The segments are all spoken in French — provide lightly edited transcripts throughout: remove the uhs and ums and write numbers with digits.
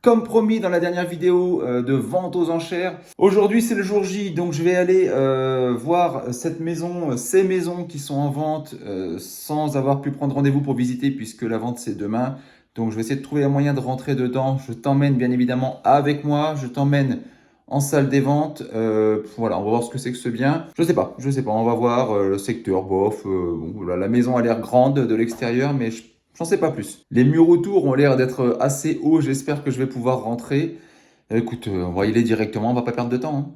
Comme promis dans la dernière vidéo de vente aux enchères, aujourd'hui c'est le jour J, donc je vais aller voir cette maison, ces maisons qui sont en vente sans avoir pu prendre rendez-vous pour visiter puisque la vente c'est demain. Donc je vais essayer de trouver un moyen de rentrer dedans. Je t'emmène bien évidemment avec moi, je t'emmène en salle des ventes. Voilà, on va voir ce que c'est que ce bien. Je sais pas, on va voir le secteur, bof. Bon, voilà, la maison a l'air grande de l'extérieur, mais j'en sais pas plus. Les murs autour ont l'air d'être assez hauts. J'espère que je vais pouvoir rentrer. Écoute, on va y aller directement. On va pas perdre de temps, hein.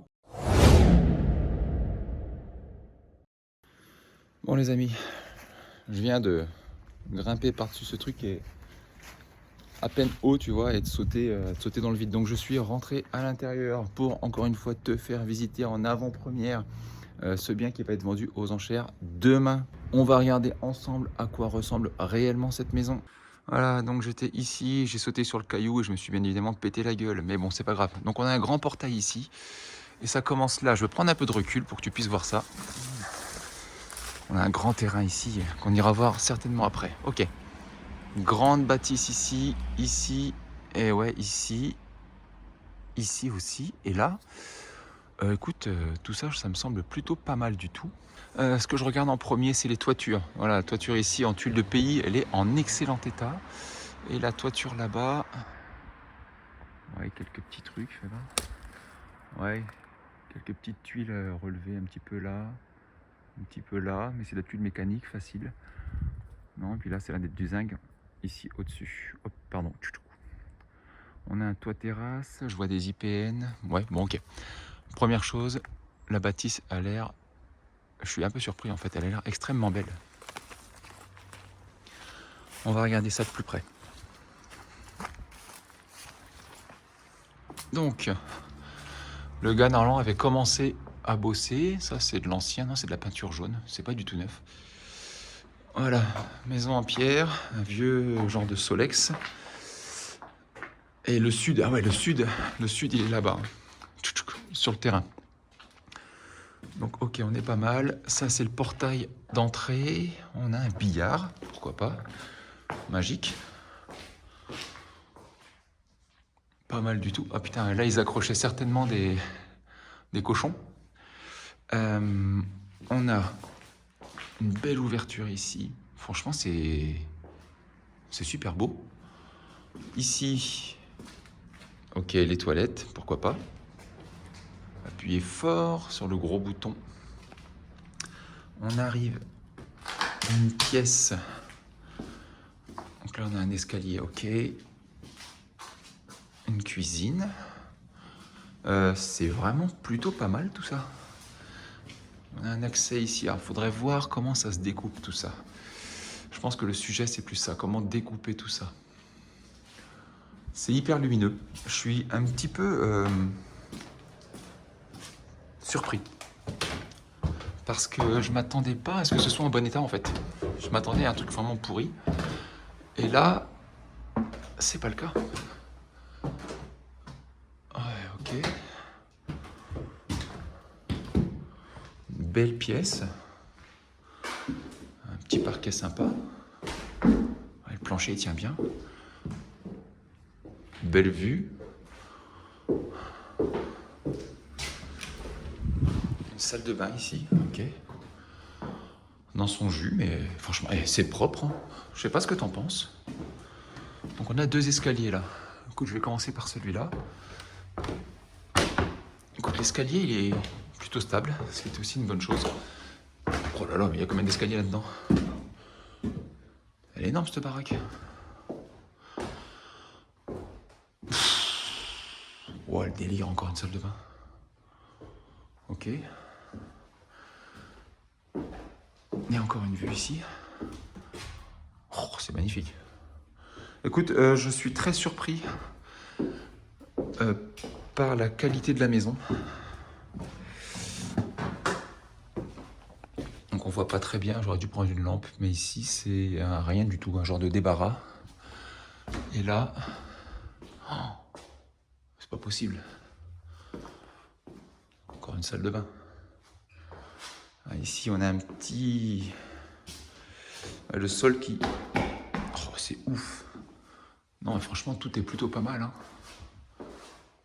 Bon les amis, je viens de grimper par-dessus ce truc qui est à peine haut, tu vois, et de sauter dans le vide. Donc je suis rentré à l'intérieur pour encore une fois te faire visiter en avant-première ce bien qui va être vendu aux enchères demain. On va regarder ensemble à quoi ressemble réellement cette maison. Voilà, donc j'étais ici, j'ai sauté sur le caillou et je me suis bien évidemment pété la gueule. Mais bon, c'est pas grave. Donc on a un grand portail ici et ça commence là. Je vais prendre un peu de recul pour que tu puisses voir ça. On a un grand terrain ici qu'on ira voir certainement après. Ok. Grande bâtisse ici, ici, et ouais, ici, ici aussi, et là. Écoute, tout ça, ça me semble plutôt pas mal du tout. Ce que je regarde en premier, c'est les toitures. Voilà, la toiture ici en tuile de pays, elle est en excellent état. Et la toiture là-bas, ouais, quelques petits trucs là. Ouais, quelques petites tuiles relevées un petit peu là, un petit peu là, mais c'est de la tuile mécanique facile. Non, et puis là, c'est la nette du zinc ici au-dessus. Hop, pardon. On a un toit terrasse, je vois des IPN. Ouais, bon, ok. Première chose, la bâtisse a l'air. Je suis un peu surpris en fait, elle a l'air extrêmement belle. On va regarder ça de plus près. Donc, le gars normalement avait commencé à bosser. Ça, c'est de l'ancien, non, c'est de la peinture jaune. C'est pas du tout neuf. Voilà, maison en pierre, un vieux genre de Solex. Et le sud, ah ouais, le sud il est là-bas, sur le terrain. Donc ok, on est pas mal. Ça, c'est le portail d'entrée. On a un billard, pourquoi pas. Magique. Pas mal du tout. Ah putain, là, ils accrochaient certainement des cochons. On a une belle ouverture ici. Franchement, c'est super beau. Ici, ok, les toilettes, pourquoi pas. Appuyez fort sur le gros bouton. On arrive à une pièce. Donc là, on a un escalier, ok. Une cuisine. C'est vraiment plutôt pas mal tout ça. On a un accès ici. Alors, il faudrait voir comment ça se découpe tout ça. Je pense que le sujet, c'est plus ça. Comment découper tout ça. C'est hyper lumineux. Je suis un petit peu surpris. Parce que je m'attendais pas à ce que ce soit en bon état en fait. Je m'attendais à un truc vraiment pourri. Et là, c'est pas le cas. Ouais, ok. Une belle pièce. Un petit parquet sympa. Ouais, le plancher il tient bien. Belle vue. Une salle de bain ici, ok. Dans son jus, mais franchement, c'est propre, hein. Je sais pas ce que t'en penses. Donc on a deux escaliers là. Écoute, je vais commencer par celui-là. Écoute, l'escalier il est plutôt stable, ce qui est aussi une bonne chose. Oh là là, mais il y a combien d'escaliers là-dedans? Elle est énorme cette baraque. Oh, le délire, encore une salle de bain. Ok. Et encore une vue ici. Oh, c'est magnifique. Écoute, je suis très surpris par la qualité de la maison. Donc on voit pas très bien, j'aurais dû prendre une lampe, mais ici c'est rien du tout, un genre de débarras. Et là, oh, c'est pas possible. Encore une salle de bain. Ah, ici on a un petit... le sol qui... Oh, c'est ouf. Non mais franchement tout est plutôt pas mal, hein.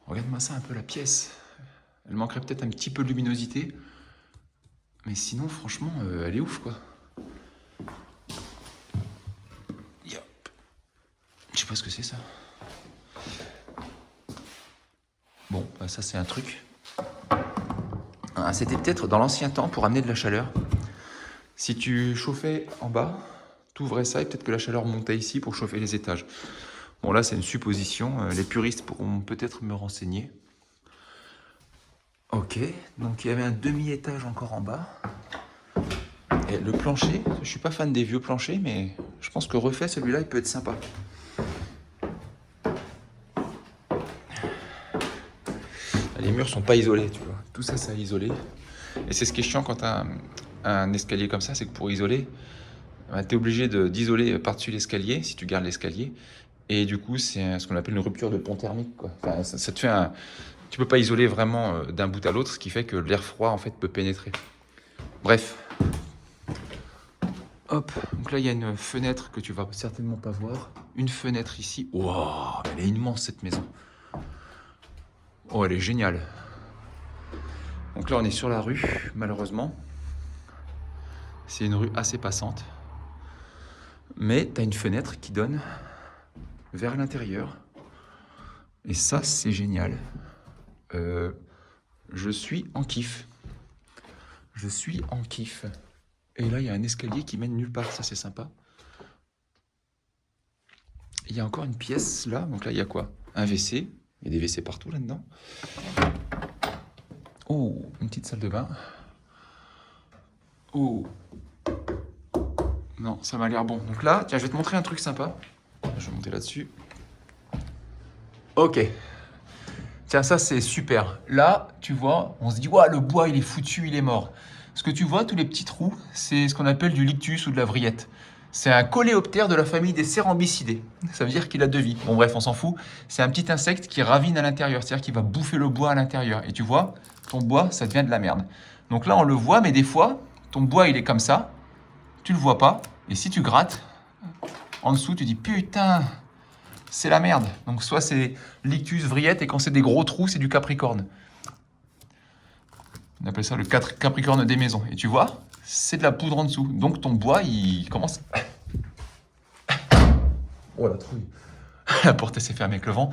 Regarde-moi ça un peu la pièce. Elle manquerait peut-être un petit peu de luminosité. Mais sinon, franchement, elle est ouf, quoi. Yop. Je sais pas ce que c'est, ça. Bon, bah, ça, c'est un truc. Ah, c'était peut-être dans l'ancien temps pour amener de la chaleur. Si tu chauffais en bas, tu ouvrais ça et peut-être que la chaleur montait ici pour chauffer les étages. Bon, là, c'est une supposition. Les puristes pourront peut-être me renseigner. Ok, donc il y avait un demi-étage encore en bas. Et le plancher, je suis pas fan des vieux planchers, mais je pense que refait, celui-là, il peut être sympa. Les murs sont pas isolés, tu vois. Tout ça, c'est isolé. Et c'est ce qui est chiant quand tu as un escalier comme ça, c'est que pour isoler, tu es obligé d'isoler par-dessus l'escalier, si tu gardes l'escalier. Et du coup, c'est ce qu'on appelle une rupture de pont thermique, quoi. Enfin, ça te fait un... Tu peux pas isoler vraiment d'un bout à l'autre, ce qui fait que l'air froid, en fait, peut pénétrer. Bref. Hop, donc là, il y a une fenêtre que tu vas certainement pas voir. Une fenêtre ici. Waouh, elle est immense, cette maison. Oh, elle est géniale. Donc là, on est sur la rue, malheureusement. C'est une rue assez passante. Mais tu as une fenêtre qui donne vers l'intérieur. Et ça, c'est génial. Je suis en kiff. Je suis en kiff. Et là, il y a un escalier qui mène nulle part. Ça, c'est sympa. Il y a encore une pièce là. Donc là, il y a quoi? Un WC. Il y a des WC partout là-dedans. Oh, une petite salle de bain. Oh. Non, ça m'a l'air bon. Donc là, tiens, je vais te montrer un truc sympa. Je vais monter là-dessus. Ok. Tiens, ça, c'est super. Là, tu vois, on se dit, ouais, le bois, il est foutu, il est mort. Ce que tu vois, tous les petits trous, c'est ce qu'on appelle du lictus ou de la vriette. C'est un coléoptère de la famille des Cerambycidae. Ça veut dire qu'il a 2 vies. Bon, bref, on s'en fout. C'est un petit insecte qui ravine à l'intérieur, c'est-à-dire qu'il va bouffer le bois à l'intérieur. Et tu vois, ton bois, ça devient de la merde. Donc là, on le voit, mais des fois, ton bois, il est comme ça. Tu le vois pas. Et si tu grattes, en dessous, tu dis, putain, c'est la merde. Donc soit c'est lictus, vriette, et quand c'est des gros trous, c'est du capricorne. On appelle ça le capricorne des maisons. Et tu vois, c'est de la poudre en dessous. Donc ton bois, il commence... Oh la trouille. La porte s'est fermée avec le vent.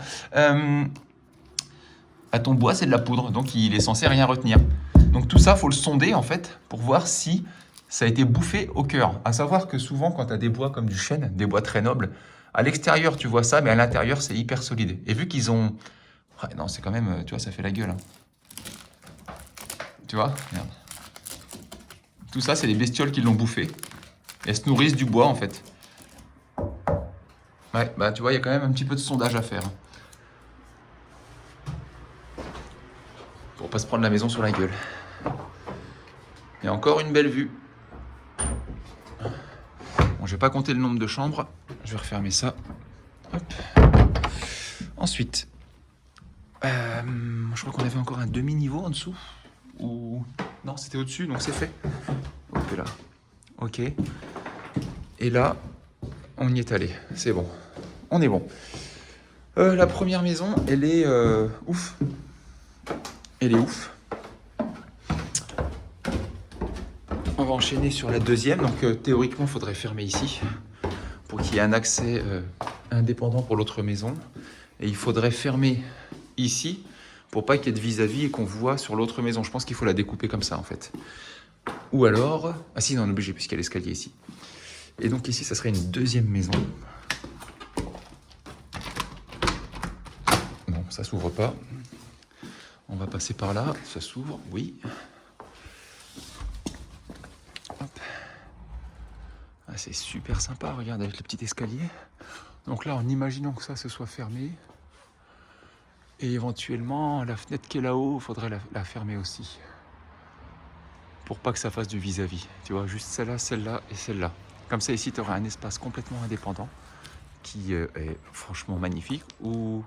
Ton bois, c'est de la poudre, donc il est censé rien retenir. Donc tout ça, faut le sonder en fait, pour voir si ça a été bouffé au cœur. À savoir que souvent, quand tu as des bois comme du chêne, des bois très nobles, à l'extérieur, tu vois ça, mais à l'intérieur, c'est hyper solide. Et vu qu'ils ont... Ouais, non, c'est quand même... Tu vois, ça fait la gueule. Hein. Tu vois? Merde. Tout ça, c'est les bestioles qui l'ont bouffé. Elles se nourrissent du bois, en fait. Ouais, bah tu vois, il y a quand même un petit peu de sondage à faire. Pour pas se prendre la maison sur la gueule. Il y a encore une belle vue. Bon, je vais pas compter le nombre de chambres. Je vais refermer ça. Hop. Ensuite, je crois qu'on avait encore un demi-niveau en dessous. Ou... Non, c'était au-dessus, donc c'est fait. Ok, là. Ok. Et là, on y est allé. C'est bon. On est bon. La première maison, elle est ouf. Elle est ouf. On va enchaîner sur la deuxième. Donc théoriquement, il faudrait fermer ici pour qu'il y ait un accès indépendant pour l'autre maison. Et il faudrait fermer ici pour pas qu'il y ait de vis-à-vis et qu'on voit sur l'autre maison. Je pense qu'il faut la découper comme ça en fait. Ou alors... Ah si, non, on est obligé puisqu'il y a l'escalier ici. Et donc ici, ça serait une deuxième maison. Non, ça s'ouvre pas. On va passer par là. Ça s'ouvre, oui. Hop. Ah, c'est super sympa, regarde, avec le petit escalier. Donc là, en imaginant que ça se soit fermé, et éventuellement, la fenêtre qui est là-haut, il faudrait la fermer aussi. Pour pas que ça fasse du vis-à-vis. Tu vois, juste celle-là et celle-là. Comme ça, ici, tu auras un espace complètement indépendant qui est franchement magnifique. Où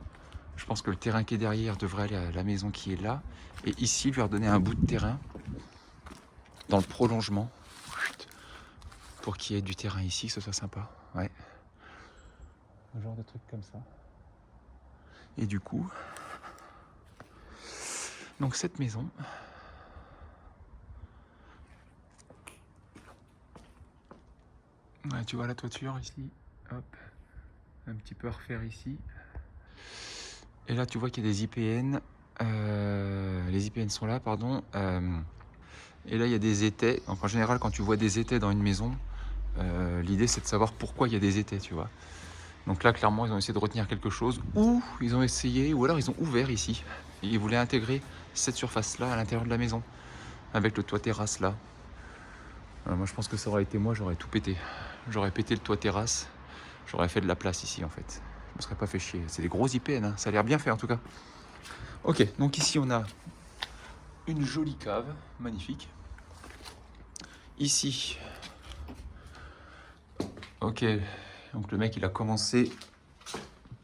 je pense que le terrain qui est derrière devrait aller à la maison qui est là. Et ici, lui redonner un bout de terrain dans le prolongement. Pour qu'il y ait du terrain ici, que ce soit sympa. Ouais. Un genre de truc comme ça. Et du coup, Donc cette maison, ouais, tu vois la toiture ici, hop, un petit peu à refaire ici. Et là tu vois qu'il y a des IPN, les IPN sont là, pardon. Et là il y a des étais. Donc en général quand tu vois des étais dans une maison, l'idée c'est de savoir pourquoi il y a des étais, tu vois. Donc là clairement ils ont essayé de retenir quelque chose, ou ils ont essayé, ou alors ils ont ouvert ici. Et ils voulaient intégrer cette surface là à l'intérieur de la maison, avec le toit terrasse là. Moi je pense que ça aurait été moi, j'aurais tout pété. J'aurais pété le toit terrasse, j'aurais fait de la place ici en fait. Je me serais pas fait chier. C'est des gros IPN, hein. Ça a l'air bien fait en tout cas. Ok, donc ici on a une jolie cave, magnifique. Ici, ok, donc le mec il a commencé.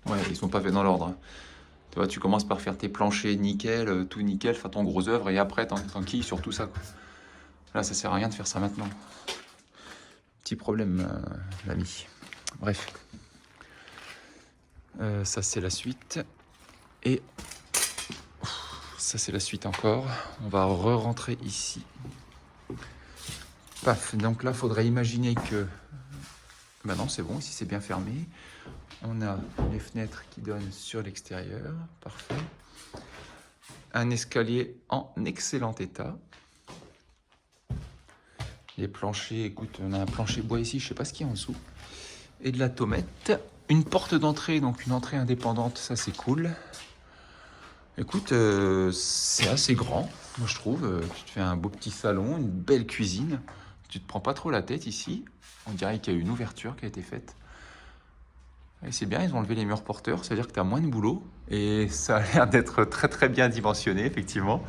Ouais, ils sont pas faits dans l'ordre, hein. Tu vois, tu commences par faire tes planchers nickel, tout nickel, faire ton gros œuvre et après t'enquilles sur tout ça, quoi. Là, ça sert à rien de faire ça maintenant. Petit problème, l'ami. Bref. Ça, c'est la suite. Et ça, c'est la suite encore. On va re-rentrer ici. Paf. Donc là, il faudrait imaginer que... Ben non, c'est bon. Ici, c'est bien fermé. On a les fenêtres qui donnent sur l'extérieur. Parfait. Un escalier en excellent état. Les planchers, écoute, on a un plancher bois ici, je sais pas ce qu'il y a en dessous. Et de la tomette. Une porte d'entrée, donc une entrée indépendante, ça c'est cool. Écoute, c'est assez grand, moi je trouve. Tu te fais un beau petit salon, une belle cuisine. Tu te prends pas trop la tête ici. On dirait qu'il y a une ouverture qui a été faite. Et c'est bien, ils ont enlevé les murs porteurs, ça veut dire que tu as moins de boulot. Et ça a l'air d'être très très bien dimensionné, effectivement.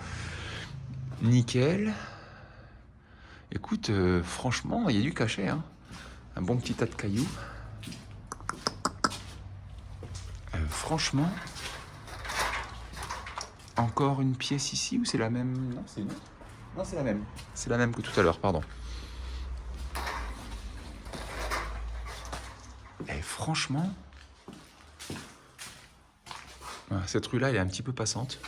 Nickel. Écoute, franchement, il y a du cachet, hein. Un bon petit tas de cailloux. Franchement, encore une pièce ici ou c'est la même? Non, c'est une autre. Non, c'est la même. C'est la même que tout à l'heure, pardon. Et franchement, cette rue-là, elle est un petit peu passante.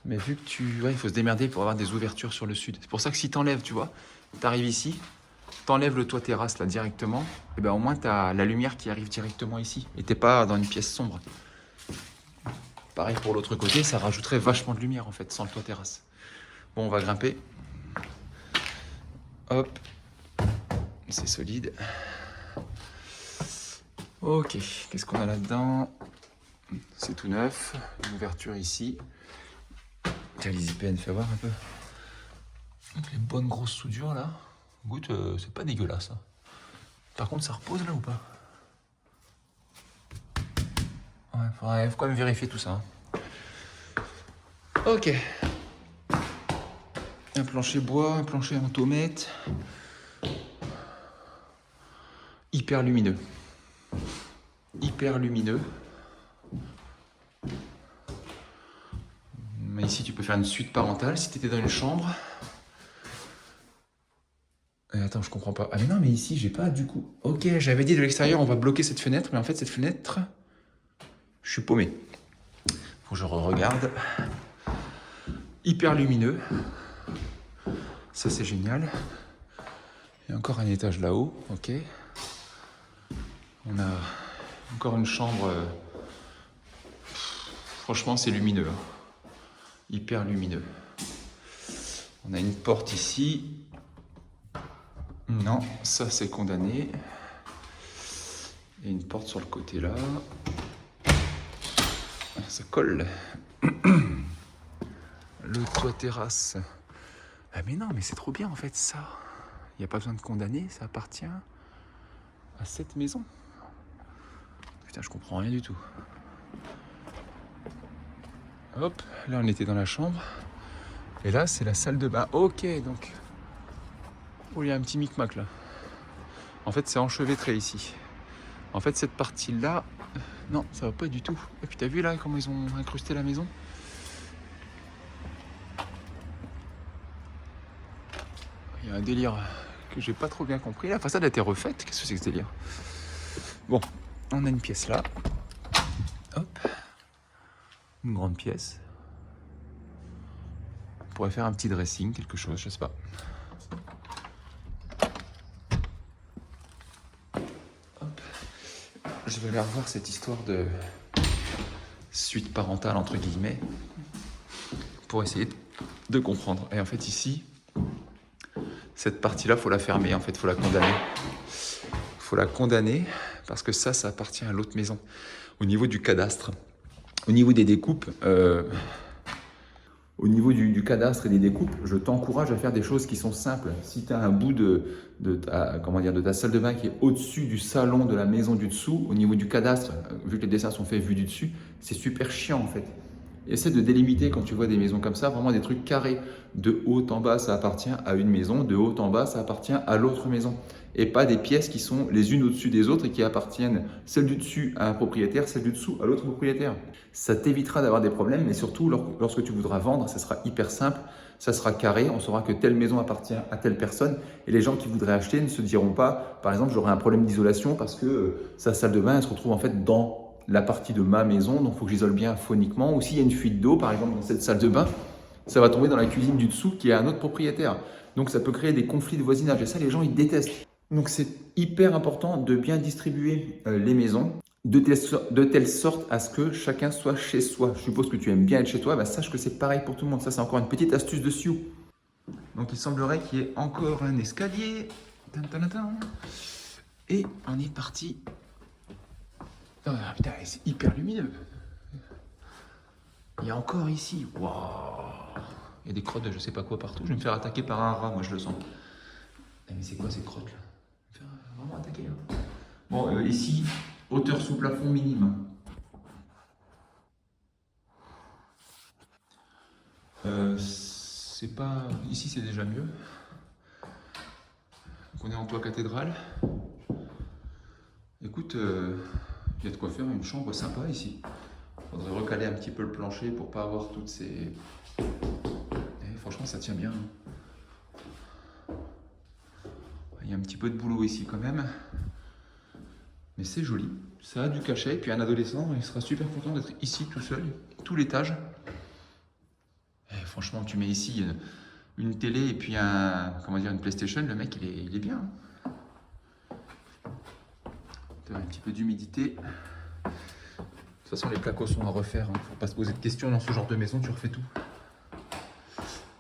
Mais vu que ouais, il faut se démerder pour avoir des ouvertures sur le sud. C'est pour ça que si t'enlèves, tu vois, t'arrives ici, t'enlèves le toit terrasse là directement, et ben au moins t'as la lumière qui arrive directement ici. Et t'es pas dans une pièce sombre. Pareil pour l'autre côté, ça rajouterait vachement de lumière en fait, sans le toit terrasse. Bon, on va grimper. Hop. C'est solide. Ok, qu'est-ce qu'on a là-dedans? C'est tout neuf. Une ouverture ici. Tiens, les IPN, fais voir un peu. Donc, les bonnes grosses soudures là. Écoute, c'est pas dégueulasse, hein. Par contre, ça repose là ou pas? Ouais, faut quand même vérifier tout ça, hein. Ok. Un plancher bois, un plancher en tomette. Hyper lumineux. Hyper lumineux. Mais ici, tu peux faire une suite parentale si tu étais dans une chambre. Attends, je comprends pas. Ah mais non, mais ici, j'ai pas du coup... Ok, j'avais dit de l'extérieur, on va bloquer cette fenêtre. Mais en fait, cette fenêtre, je suis paumé. Faut que je regarde. Hyper lumineux. Ça, c'est génial. Il y a encore un étage là-haut. Ok. On a encore une chambre. Franchement, c'est lumineux, hein. Hyper lumineux. On a une porte ici. Non, ça c'est condamné. Et une porte sur le côté là. Ça colle. Le toit terrasse. Ah mais non, mais c'est trop bien en fait ça. Il n'y a pas besoin de condamner, ça appartient à cette maison. Putain, je comprends rien du tout. Hop, là on était dans la chambre. Et là c'est la salle de bain. Ok, donc... Oh, il y a un petit micmac là. En fait, c'est enchevêtré ici. En fait, cette partie-là... Non, ça va pas du tout. Et puis t'as vu là comment ils ont incrusté la maison? Il y a un délire que j'ai pas trop bien compris. La façade a été refaite. Qu'est-ce que c'est que ce délire? Bon, on a une pièce là. Hop. Une grande pièce. pourrait faire un petit dressing, quelque chose, je sais pas. Hop. Je vais aller revoir cette histoire de suite parentale, entre guillemets, pour essayer de comprendre. Et en fait, ici, cette partie-là, faut la fermer, en fait, faut la condamner. Faut la condamner parce que ça appartient à l'autre maison. Au niveau du cadastre, au niveau des découpes, au niveau du cadastre et des découpes, je t'encourage à faire des choses qui sont simples. Si tu as un bout de ta salle de bain qui est au-dessus du salon de la maison du dessous, au niveau du cadastre, vu que les dessins sont faits vus du dessus, c'est super chiant en fait. Essaie de délimiter quand tu vois des maisons comme ça, vraiment des trucs carrés. De haut en bas, ça appartient à une maison, de haut en bas, ça appartient à l'autre maison. Et pas des pièces qui sont les unes au-dessus des autres et qui appartiennent celle du dessus à un propriétaire, celle du dessous à l'autre propriétaire. Ça t'évitera d'avoir des problèmes, mais surtout lorsque tu voudras vendre, ça sera hyper simple, ça sera carré, on saura que telle maison appartient à telle personne et les gens qui voudraient acheter ne se diront pas, par exemple, j'aurai un problème d'isolation parce que sa salle de bain elle se retrouve en fait dans la partie de ma maison, donc il faut que j'isole bien phoniquement. Ou s'il y a une fuite d'eau, par exemple, dans cette salle de bain, ça va tomber dans la cuisine du dessous qui est un autre propriétaire. Donc ça peut créer des conflits de voisinage et ça, les gens, ils détestent. Donc c'est hyper important de bien distribuer les maisons de telle sorte à ce que chacun soit chez soi. Je suppose que tu aimes bien être chez toi, bah, sache que c'est pareil pour tout le monde. Ça, c'est encore une petite astuce de Sioux. Donc il semblerait qu'il y ait encore un escalier. Et on est parti. Ah, putain, c'est hyper lumineux. Il y a encore ici. Waouh. Il y a des crottes de je sais pas quoi partout. Je vais me faire attaquer par un rat, moi je le sens. Mais c'est quoi ces crottes là? Je vais me faire vraiment attaquer là. Bon, ici, hauteur sous plafond minime. C'est pas. Ici c'est déjà mieux. Donc on est en toit cathédrale. Écoute, il y a de quoi faire une chambre sympa ici. Faudrait recaler un petit peu le plancher pour pas avoir toutes ces... Et franchement ça tient bien. Il y a un petit peu de boulot ici quand même. Mais c'est joli. Ça a du cachet. Et puis un adolescent, il sera super content d'être ici tout seul, tout l'étage. Et franchement, tu mets ici une télé et puis une PlayStation, le mec il est bien. Un petit peu d'humidité. De toute façon, les placos sont à refaire. Faut pas se poser de questions dans ce genre de maison, tu refais tout.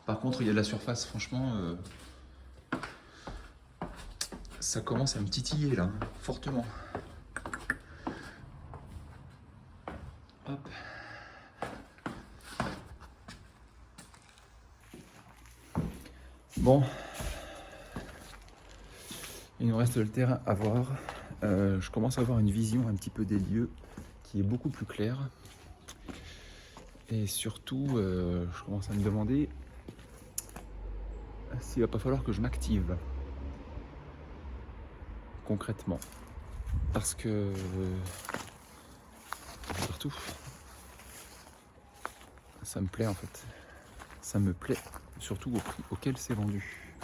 Par contre, il y a de la surface, franchement, ça commence à me titiller là, fortement. Hop. Bon, il nous reste le terrain à voir. Je commence à avoir une vision un petit peu des lieux qui est beaucoup plus claire. Et surtout, je commence à me demander s'il va pas falloir que je m'active concrètement. Parce que surtout, ça me plaît en fait. Ça me plaît surtout au prix auquel c'est vendu.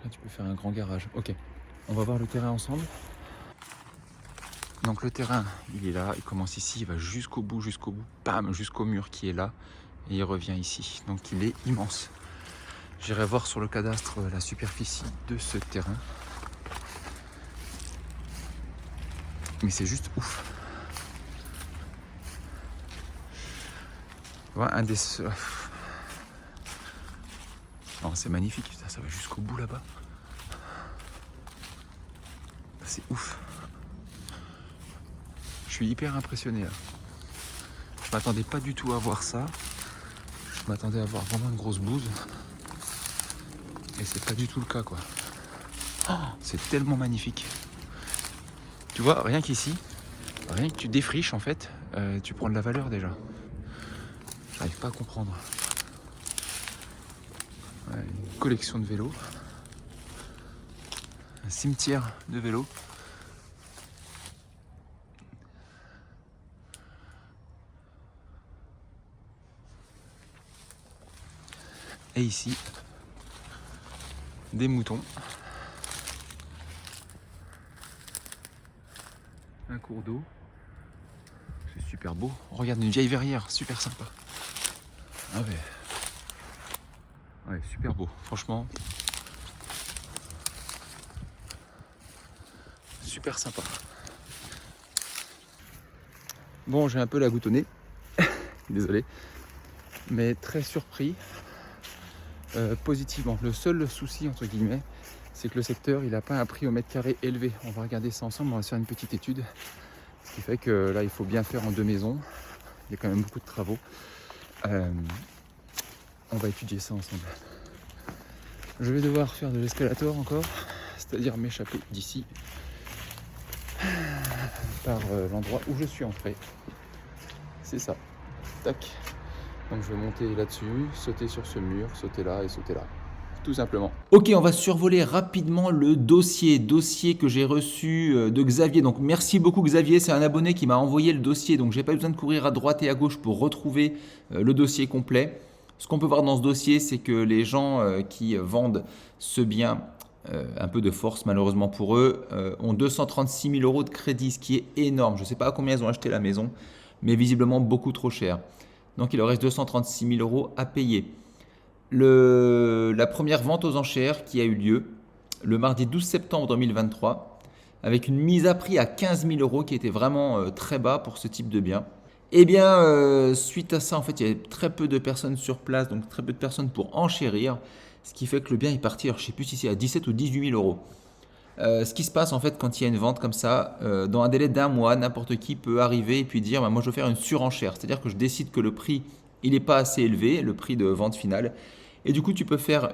Là, tu peux faire un grand garage. Ok, on va voir le terrain ensemble. Donc le terrain, il est là, il commence ici, il va jusqu'au bout, bam, jusqu'au mur qui est là, et il revient ici. Donc il est immense. J'irai voir sur le cadastre la superficie de ce terrain. Mais c'est juste ouf. Ouais, un des... Non, c'est magnifique, putain, ça va jusqu'au bout là-bas. C'est ouf. Je suis hyper impressionné là. Je m'attendais pas du tout à voir ça. Je m'attendais à voir vraiment une grosse bouse. Et c'est pas du tout le cas quoi. Oh, c'est tellement magnifique. Tu vois, rien qu'ici, rien que tu défriches en fait, tu prends de la valeur déjà. J'arrive pas à comprendre. Ouais, une collection de vélos. Un cimetière de vélos. Et ici, des moutons. Un cours d'eau. C'est super beau. Regarde une vieille verrière, super sympa. Ah ouais. Ouais, super beau, franchement. Super sympa. Bon, j'ai un peu la goutte au nez. Désolé. Mais très surpris. Positivement. Le seul souci, entre guillemets, c'est que le secteur, il n'a pas un prix au mètre carré élevé. On va regarder ça ensemble, on va se faire une petite étude. Ce qui fait que là, il faut bien faire en 2 maisons. Il y a quand même beaucoup de travaux. On va étudier ça ensemble. Je vais devoir faire de l'escalator encore, c'est-à-dire m'échapper d'ici par l'endroit où je suis entré. C'est ça. Tac. Donc je vais monter là-dessus, sauter sur ce mur, sauter là et sauter là. Tout simplement. Ok, on va survoler rapidement le dossier que j'ai reçu de Xavier. Donc merci beaucoup Xavier, c'est un abonné qui m'a envoyé le dossier. Donc j'ai pas eu besoin de courir à droite et à gauche pour retrouver le dossier complet. Ce qu'on peut voir dans ce dossier, c'est que les gens qui vendent ce bien, un peu de force malheureusement pour eux, ont 236 000 euros de crédit, ce qui est énorme. Je ne sais pas à combien ils ont acheté la maison, mais visiblement beaucoup trop cher. Donc il leur reste 236 000 euros à payer. La première vente aux enchères qui a eu lieu le mardi 12 septembre 2023, avec une mise à prix à 15 000 euros qui était vraiment très bas pour ce type de bien. Eh bien, suite à ça, en fait, il y avait très peu de personnes sur place, donc très peu de personnes pour enchérir, ce qui fait que le bien est parti, alors je ne sais plus si c'est à 17 ou 18 000 euros. Ce qui se passe en fait quand il y a une vente comme ça, dans un délai d'1 mois, n'importe qui peut arriver et puis dire bah, moi je veux faire une surenchère, c'est-à-dire que je décide que le prix il n'est pas assez élevé, le prix de vente finale, et du coup tu peux faire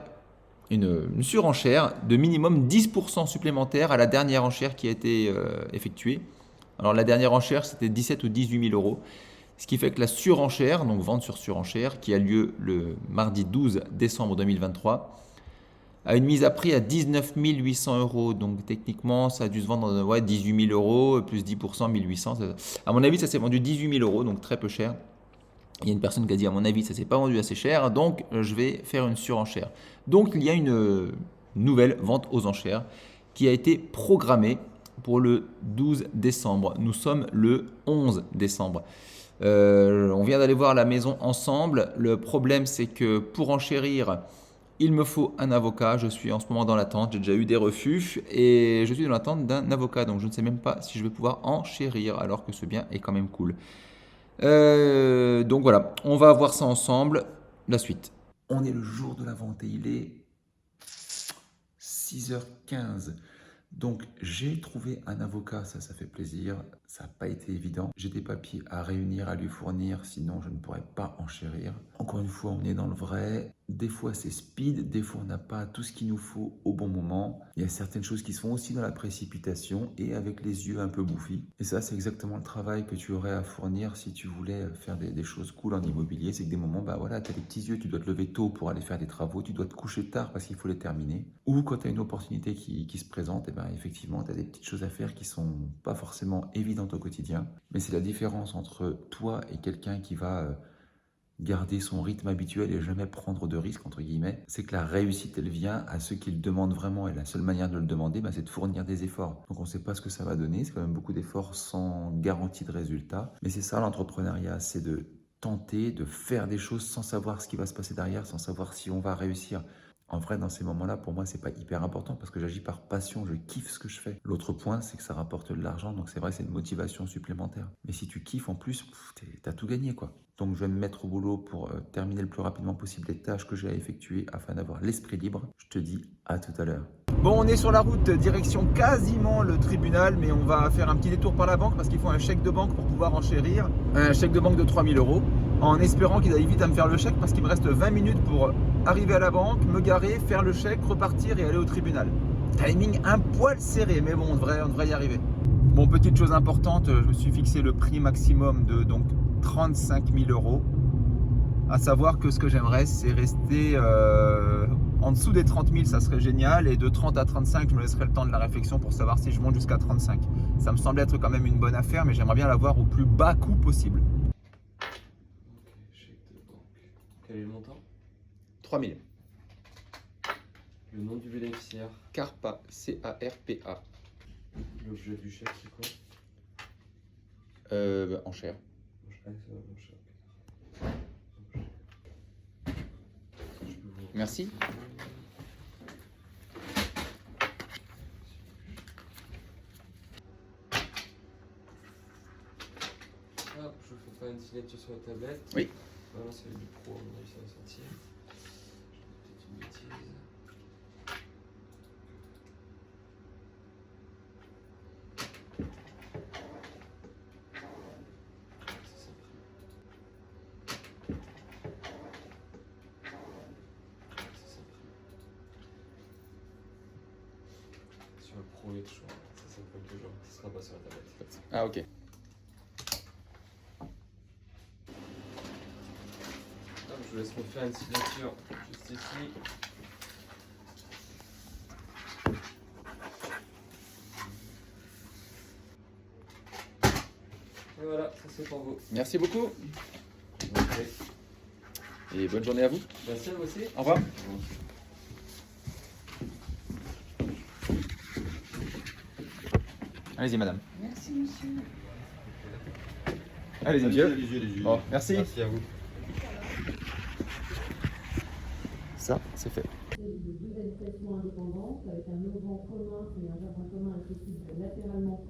une surenchère de minimum 10% supplémentaire à la dernière enchère qui a été effectuée. Alors la dernière enchère c'était 17 ou 18 000 euros. Ce qui fait que la surenchère, donc vente sur surenchère, qui a lieu le mardi 12 décembre 2023, a une mise à prix à 19 800 euros. Donc techniquement, ça a dû se vendre 18 000 euros, plus 10%, 1800. À mon avis, ça s'est vendu 18 000 euros, donc très peu cher. Il y a une personne qui a dit, à mon avis, ça ne s'est pas vendu assez cher, donc je vais faire une surenchère. Donc il y a une nouvelle vente aux enchères qui a été programmée pour le 12 décembre. Nous sommes le 11 décembre. On vient d'aller voir la maison ensemble. Le problème, c'est que pour enchérir, il me faut un avocat. Je suis en ce moment dans l'attente. J'ai déjà eu des refus et je suis dans l'attente d'un avocat. Donc, je ne sais même pas si je vais pouvoir enchérir alors que ce bien est quand même cool. Donc voilà, on va voir ça ensemble. La suite. On est le jour de la vente et il est 6h15. Donc j'ai trouvé un avocat, ça fait plaisir, ça n'a pas été évident. J'ai des papiers à réunir, à lui fournir, sinon je ne pourrais pas enchérir. Encore une fois, on est dans le vrai. Des fois c'est speed, des fois on n'a pas tout ce qu'il nous faut au bon moment. Il y a certaines choses qui se font aussi dans la précipitation et avec les yeux un peu bouffis. Et ça c'est exactement le travail que tu aurais à fournir si tu voulais faire des choses cool en immobilier. C'est que des moments, bah voilà, tu as des petits yeux, tu dois te lever tôt pour aller faire des travaux, tu dois te coucher tard parce qu'il faut les terminer. Ou quand tu as une opportunité qui se présente, et ben effectivement tu as des petites choses à faire qui sont pas forcément évidentes au quotidien. Mais c'est la différence entre toi et quelqu'un qui va garder son rythme habituel et jamais prendre de risques, entre guillemets, c'est que la réussite, elle vient à ceux qui le demandent vraiment. Et la seule manière de le demander, c'est de fournir des efforts. Donc on ne sait pas ce que ça va donner, c'est quand même beaucoup d'efforts sans garantie de résultat. Mais c'est ça l'entrepreneuriat, c'est de tenter, de faire des choses sans savoir ce qui va se passer derrière, sans savoir si on va réussir. En vrai, dans ces moments-là, pour moi, c'est pas hyper important parce que j'agis par passion, je kiffe ce que je fais. L'autre point, c'est que ça rapporte de l'argent, donc c'est vrai, c'est une motivation supplémentaire. Mais si tu kiffes en plus, t'as tout gagné, quoi. Donc je vais me mettre au boulot pour terminer le plus rapidement possible les tâches que j'ai à effectuer afin d'avoir l'esprit libre. Je te dis à tout à l'heure. Bon, on est sur la route, direction quasiment le tribunal, mais on va faire un petit détour par la banque parce qu'il faut un chèque de banque pour pouvoir enchérir. Un chèque de banque de 3 000 euros, en espérant qu'ils aillent vite à me faire le chèque parce qu'il me reste 20 minutes pour arriver à la banque, me garer, faire le chèque, repartir et aller au tribunal. Timing un poil serré, mais bon, on devrait y arriver. Bon, petite chose importante, je me suis fixé le prix maximum de 35 000 euros. À savoir que ce que j'aimerais, c'est rester en dessous des 30 000, ça serait génial. Et de 30 à 35, je me laisserai le temps de la réflexion pour savoir si je monte jusqu'à 35. Ça me semble être quand même une bonne affaire, mais j'aimerais bien l'avoir au plus bas coût possible. Ok, chèque de banque. Quel est le montant? 3 000. Le nom du bénéficiaire. CARPA, C-A-R-P-A. L'objet du chèque, c'est quoi? Enchère. Ah, ça va, mon chèque. Je peux vous Merci. Ah, je fais pas une signature sur la tablette. Oui. Voilà, c'est du pro, à mon avis, ça va sortir. Je fais peut-être une bêtise. Ça s'imprime. Ça s'imprime. Sur le pro, il y a toujours. Ça s'imprime toujours. Ça sera pas sur la tablette. Ah ok. Hop, je vous laisse me faire une signature juste ici. Et voilà, ça c'est pour vous. Merci beaucoup. Ok. Et bonne journée à vous. Merci à vous aussi. Au revoir. Allez-y, madame. Merci, monsieur. Allez-y, monsieur. Allez-y. Bon, merci. Merci à vous. Ça, c'est fait. De deux habitations indépendantes avec un logement commun et un jardin commun accessible latéralement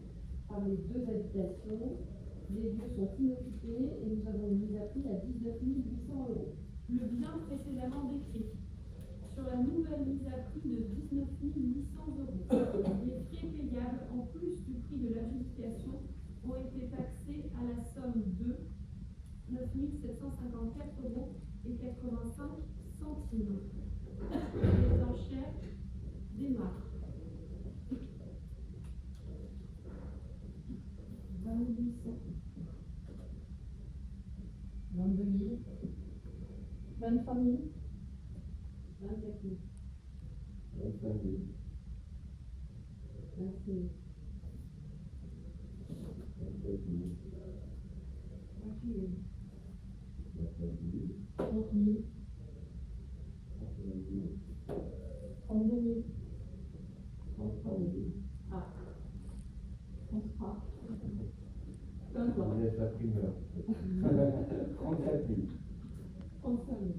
par les deux habitations. Les lieux sont inoccupés et nous avons une mise à prix à 19 800 €. Le bien précédemment décrit. Sur la nouvelle mise à prix de 19 800 €, les frais payables en plus du prix de l'adjudication ont été taxés à la somme de 9 754 € et 85 centimes. Les enchères démarrent. 20 800. 22 000. 23 000. 24 000. 25 000. 26 000. 27 000. 28 000. 29 000. 30 000. 31 000. 32 000. 33 000. Ah. On se fera. 23 Je vous laisse la primeur. 34 000. 35 000.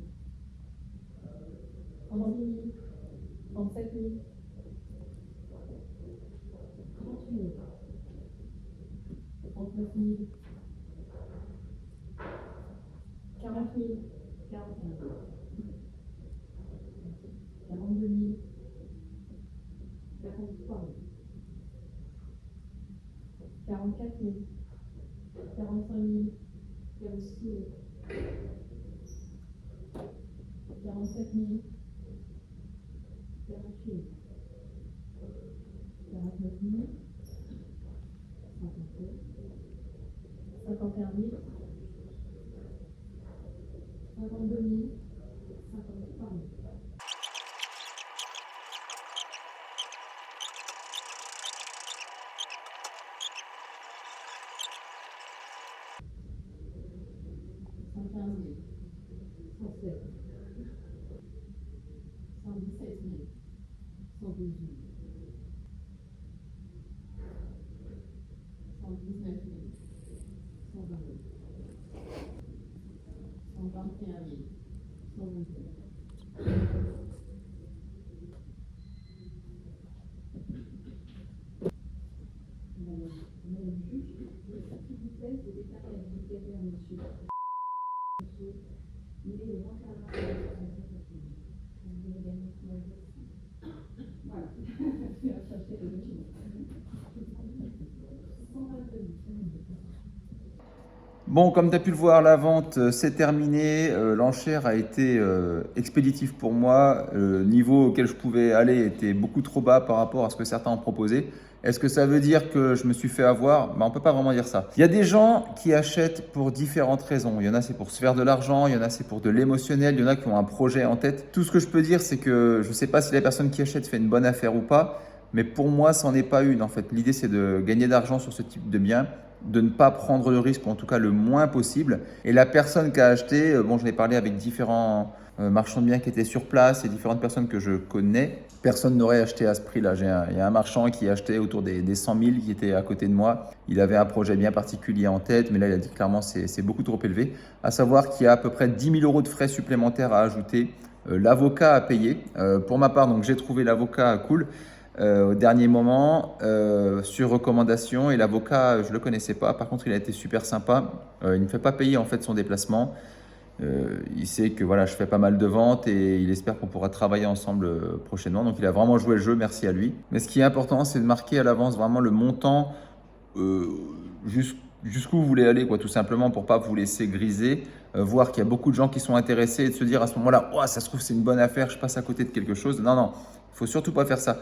36 000. 37 000. 38 000. 39 000. 40 000. 41 000. 42 000. 43 000. 44 000. 45 000. 46 000. 47 000. 48 000. 49 000. 51 000. 52 000. 53 000. Bon, comme tu as pu le voir, la vente s'est terminée. L'enchère a été expéditive pour moi. Le niveau auquel je pouvais aller était beaucoup trop bas par rapport à ce que certains ont proposé. Est-ce que ça veut dire que je me suis fait avoir? On ne peut pas vraiment dire ça. Il y a des gens qui achètent pour différentes raisons. Il y en a, c'est pour se faire de l'argent. Il y en a, c'est pour de l'émotionnel. Il y en a qui ont un projet en tête. Tout ce que je peux dire, c'est que je ne sais pas si la personne qui achète fait une bonne affaire ou pas. Mais pour moi, ça n'en est pas une en fait. L'idée, c'est de gagner d'argent sur ce type de bien, de ne pas prendre de risque, ou en tout cas le moins possible. Et la personne qui a acheté, bon, j'en ai parlé avec différents marchands de biens qui étaient sur place et différentes personnes que je connais. Personne n'aurait acheté à ce prix-là. Il y a un marchand qui achetait autour des 100 000 qui était à côté de moi. Il avait un projet bien particulier en tête, mais là, il a dit clairement c'est beaucoup trop élevé. À savoir qu'il y a à peu près 10 000 € de frais supplémentaires à ajouter l'avocat à payer. Pour ma part, donc j'ai trouvé l'avocat cool au dernier moment sur recommandation, et l'avocat, je le connaissais pas. Par contre, il a été super sympa. Il ne me fait pas payer en fait son déplacement. Il sait que voilà, je fais pas mal de ventes et il espère qu'on pourra travailler ensemble prochainement. Donc il a vraiment joué le jeu, merci à lui. Mais ce qui est important, c'est de marquer à l'avance vraiment le montant jusqu'où vous voulez aller, quoi, tout simplement, pour pas vous laisser griser, voir qu'il y a beaucoup de gens qui sont intéressés et de se dire à ce moment-là, oh, ça se trouve c'est une bonne affaire, je passe à côté de quelque chose. Non, non, il faut surtout pas faire ça.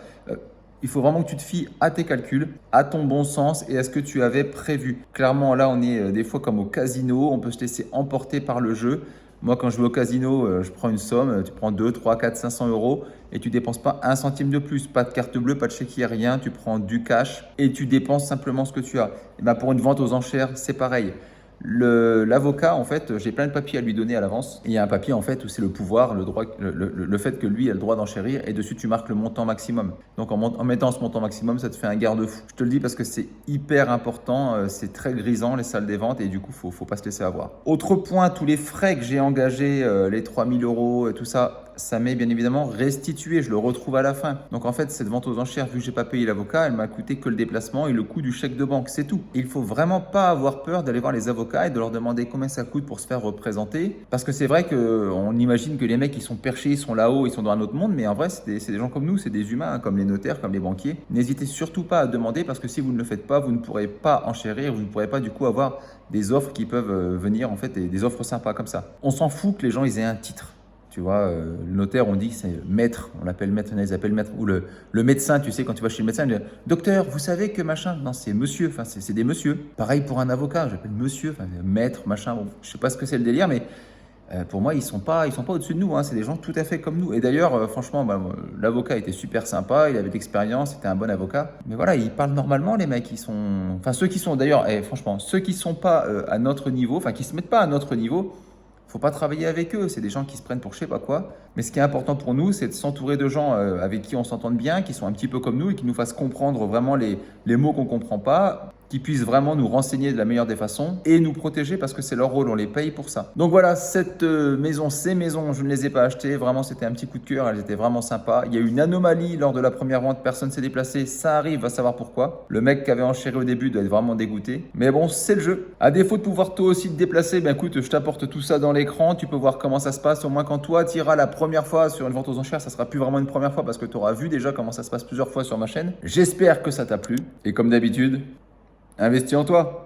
Il faut vraiment que tu te fies à tes calculs, à ton bon sens et à ce que tu avais prévu. Clairement, là, on est des fois comme au casino, on peut se laisser emporter par le jeu. Moi, quand je vais au casino, je prends une somme, tu prends 2, 3, 4, 500 euros et tu dépenses pas un centime de plus. Pas de carte bleue, pas de chéquier, rien. Tu prends du cash et tu dépenses simplement ce que tu as. Et ben pour une vente aux enchères, c'est pareil. L'avocat, en fait, j'ai plein de papiers à lui donner à l'avance. Il y a un papier, en fait, où c'est le pouvoir, le droit, le fait que lui a le droit d'enchérir, et dessus, tu marques le montant maximum. Donc, en mettant ce montant maximum, ça te fait un garde-fou. Je te le dis parce que c'est hyper important, c'est très grisant, les salles des ventes, et du coup, faut pas se laisser avoir. Autre point, tous les frais que j'ai engagés, les 3000 euros, et tout ça, ça m'est bien évidemment restitué, je le retrouve à la fin. Donc en fait, cette vente aux enchères, vu que j'ai pas payé l'avocat, elle m'a coûté que le déplacement et le coût du chèque de banque, c'est tout. Et il faut vraiment pas avoir peur d'aller voir les avocats et de leur demander combien ça coûte pour se faire représenter. Parce que c'est vrai qu'on imagine que les mecs, ils sont perchés, ils sont là-haut, ils sont dans un autre monde, mais en vrai, c'est des gens comme nous, c'est des humains, hein, comme les notaires, comme les banquiers. N'hésitez surtout pas à demander, parce que si vous ne le faites pas, vous ne pourrez pas enchérir, vous ne pourrez pas du coup avoir des offres qui peuvent venir, en fait, et des offres sympas comme ça. On s'en fout que les gens, ils aient un titre. Tu vois, le notaire, on dit que c'est maître, on l'appelle maître, ils appellent maître, ou le médecin, tu sais, quand tu vas chez le médecin, il dit docteur, vous savez que machin, non, c'est monsieur, enfin, c'est des messieurs. Pareil pour un avocat, j'appelle monsieur, enfin, maître, machin, bon, je sais pas ce que c'est le délire, mais pour moi, ils sont pas au-dessus de nous, hein, c'est des gens tout à fait comme nous. Et d'ailleurs, franchement, l'avocat était super sympa, il avait de l'expérience, c'était un bon avocat. Mais voilà, ils parlent normalement, les mecs, enfin, ceux qui sont, d'ailleurs, franchement, ceux qui sont pas à notre niveau, enfin, qui se mettent pas à notre niveau, faut pas travailler avec eux, c'est des gens qui se prennent pour je sais pas quoi. Mais ce qui est important pour nous, c'est de s'entourer de gens avec qui on s'entende bien, qui sont un petit peu comme nous et qui nous fassent comprendre vraiment les mots qu'on comprend pas, qui puissent vraiment nous renseigner de la meilleure des façons et nous protéger parce que c'est leur rôle, on les paye pour ça. Donc voilà, ces maisons, je ne les ai pas achetées, vraiment c'était un petit coup de cœur, elles étaient vraiment sympas. Il y a eu une anomalie lors de la première vente, personne ne s'est déplacé, ça arrive, va savoir pourquoi. Le mec qui avait enchéri au début doit être vraiment dégoûté. Mais bon, c'est le jeu. À défaut de pouvoir toi aussi te déplacer, ben écoute, je t'apporte tout ça dans l'écran, tu peux voir comment ça se passe. Au moins quand toi tu iras la première fois sur une vente aux enchères, ça sera plus vraiment une première fois parce que tu auras vu déjà comment ça se passe plusieurs fois sur ma chaîne. J'espère que ça t'a plu et comme d'habitude, investis en toi.